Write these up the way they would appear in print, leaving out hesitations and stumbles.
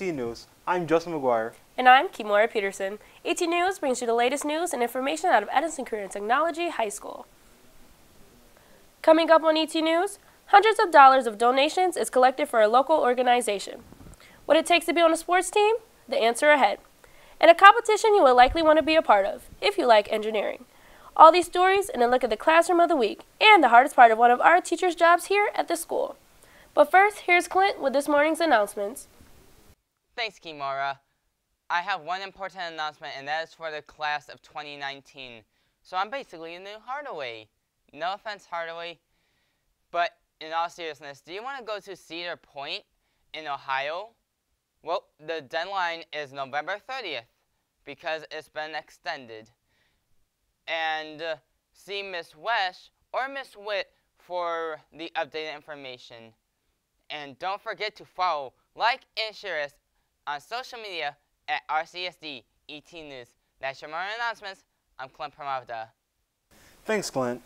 ET News. I'm Justin McGuire. And I'm Kimora Peterson. ET News brings you the latest news and information out of Edison Career and Technology High School. Coming up on ET News, hundreds of dollars of donations is collected for a local organization. What it takes to be on a sports team? The answer ahead. And a competition you will likely want to be a part of, if you like engineering. All these stories and a look at the classroom of the week and the hardest part of one of our teachers' jobs here at the school. But first, here's Clint with this morning's announcements. Thanks, Kimora. I have one important announcement, and that is for the class of 2019. So I'm basically a new Hardaway. No offense, Hardaway. But in all seriousness, do you want to go to Cedar Point in Ohio? Well, the deadline is November 30th because it's been extended. And see Miss Wesh or Miss Witt for the updated information. And don't forget to follow, like, and share us on social media at RCSD ET News. That's your morning announcements. I'm Clint Pramavda. Thanks, Clint.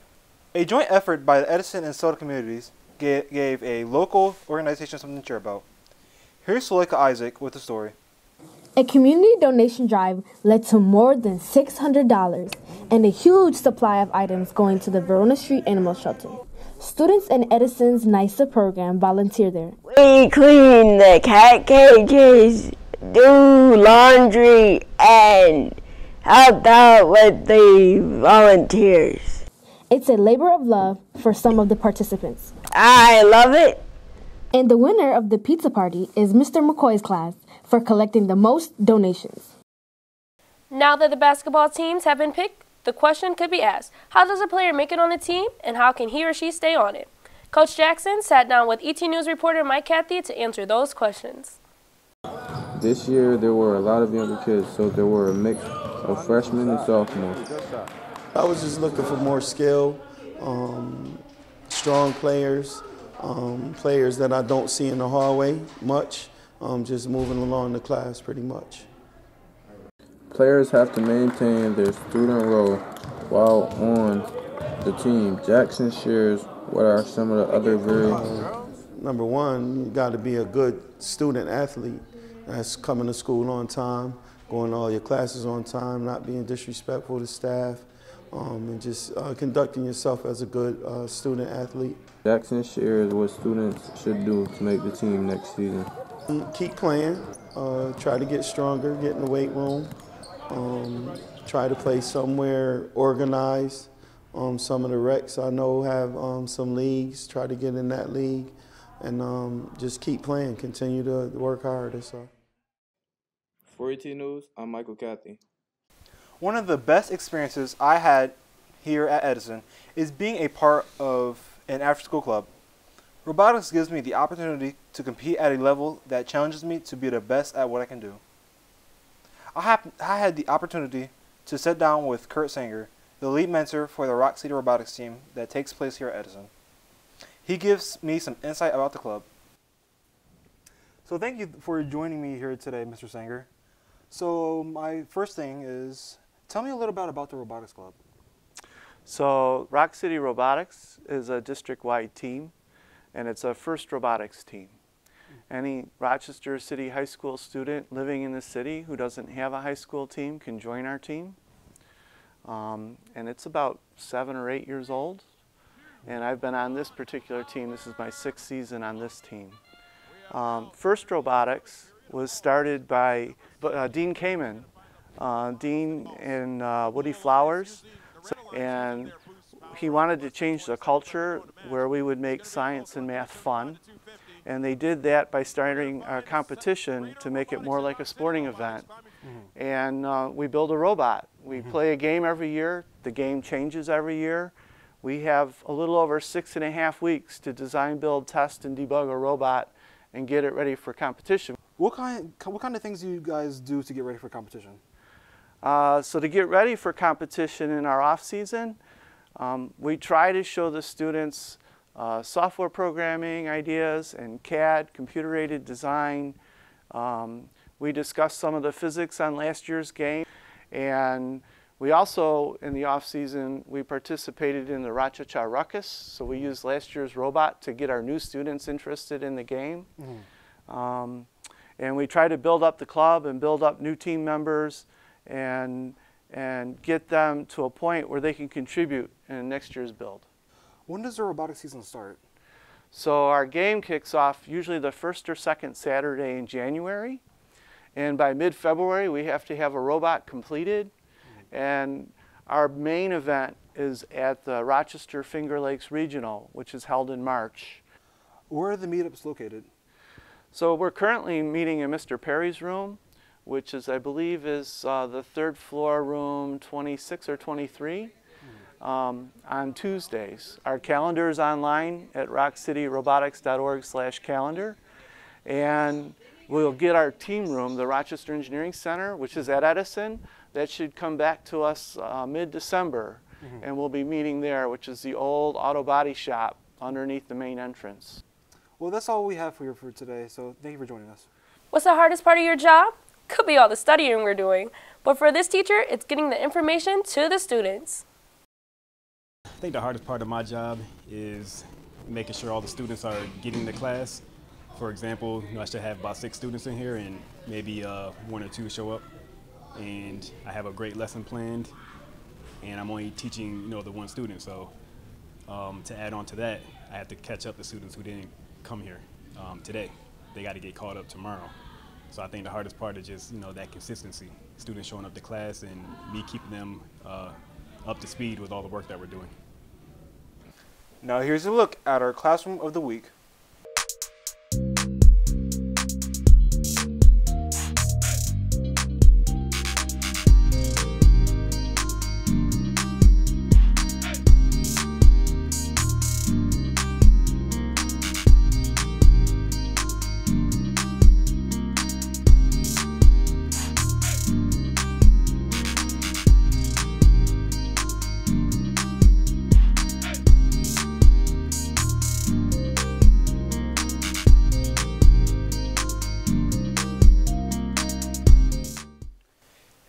A joint effort by the Edison and Soda communities gave a local organization something to cheer about. Here's Suleika Isaac with the story. A community donation drive led to more than $600 and a huge supply of items going to the Verona Street Animal Shelter. Students in Edison's NYSA program volunteer there. We clean the cat cages, do laundry, and help out with the volunteers. It's a labor of love for some of the participants. I love it. And the winner of the pizza party is Mr. McCoy's class for collecting the most donations. Now that the basketball teams have been picked, the question could be asked, how does a player make it on a team and how can he or she stay on it? Coach Jackson sat down with ET News reporter Mike Cathy to answer those questions. This year there were a lot of younger kids, so there were a mix of freshmen and sophomores. I was just looking for more skill, strong players, players that I don't see in the hallway much, just moving along the class pretty much. Players have to maintain their student role while on the team. Jackson shares what are some of the other Number one, you got to be a good student athlete. That's coming to school on time, going to all your classes on time, not being disrespectful to staff, and just conducting yourself as a good student athlete. Jackson shares what students should do to make the team next season. Keep playing, try to get stronger, get in the weight room, try to play somewhere organized. Some of the recs I know have some leagues, try to get in that league, and just keep playing, continue to work hard. That's all. For ET News, I'm Michael Cathy. One of the best experiences I had here at Edison is being a part of an after-school club. Robotics gives me the opportunity to compete at a level that challenges me to be the best at what I can do. I had the opportunity to sit down with Kurt Sanger, the lead mentor for the Rock City Robotics team that takes place here at Edison. He gives me some insight about the club. So thank you for joining me here today, Mr. Sanger. So my first thing is, tell me a little bit about the Robotics Club. So Rock City Robotics is a district-wide team, and it's a first robotics team. Any Rochester City High School student living in the city who doesn't have a high school team can join our team. And it's about 7 or 8 years old. And I've been on this particular team. This is my 6th season on this team. First Robotics was started by Dean Kamen. Dean and Woody Flowers. And he wanted to change the culture where we would make science and math fun. And they did that by starting a competition to make it more like a sporting event. And we build a robot. We play a game every year. The game changes every year. We have a little over 6.5 weeks to design, build, test, and debug a robot and get it ready for competition. What kind of things do you guys do to get ready for competition? So to get ready for competition in our off season, we try to show the students software programming ideas and CAD, computer-aided design. We discussed some of the physics on last year's game, and we also, in the off-season, we participated in the Cha-Cha Ruckus, so we used last year's robot to get our new students interested in the game. And we try to build up the club and build up new team members and get them to a point where they can contribute in next year's build. When does the robotics season start? So our game kicks off usually the first or second Saturday in January. And by mid-February, we have to have a robot completed. And our main event is at the Rochester Finger Lakes Regional, which is held in March. Where are the meetups located? So we're currently meeting in Mr. Perry's room, which is, I believe, is the third floor, room 26 or 23, on Tuesdays. Our calendar is online at rockcityrobotics.org/calendar. And we'll get our team room, the Rochester Engineering Center, which is at Edison. That should come back to us mid-December. And we'll be meeting there, which is the old auto body shop underneath the main entrance. Well, that's all we have for you for today, so thank you for joining us. What's the hardest part of your job? Could be all the studying we're doing. But for this teacher, it's getting the information to the students. I think the hardest part of my job is making sure all the students are getting to class. For example, I should have about 6 students in here and maybe 1 or 2 show up. And I have a great lesson planned and I'm only teaching the 1 student. So to add on to that, I have to catch up the students who didn't come here today. They got to get caught up tomorrow. So I think the hardest part is just that consistency. Students showing up to class and me keeping them up to speed with all the work that we're doing. Now here's a look at our classroom of the week.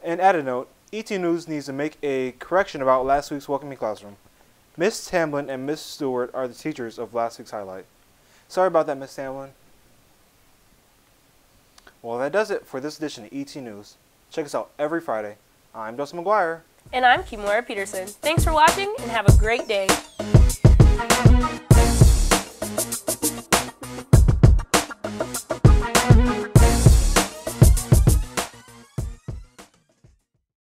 And add a note, ET News needs to make a correction about last week's Welcoming Classroom. Miss Tamblin and Miss Stewart are the teachers of last week's highlight. Sorry about that, Miss Tamblin. Well, that does it for this edition of ET News. Check us out every Friday. I'm Dustin McGuire. And I'm Kimora Peterson. Thanks for watching and have a great day.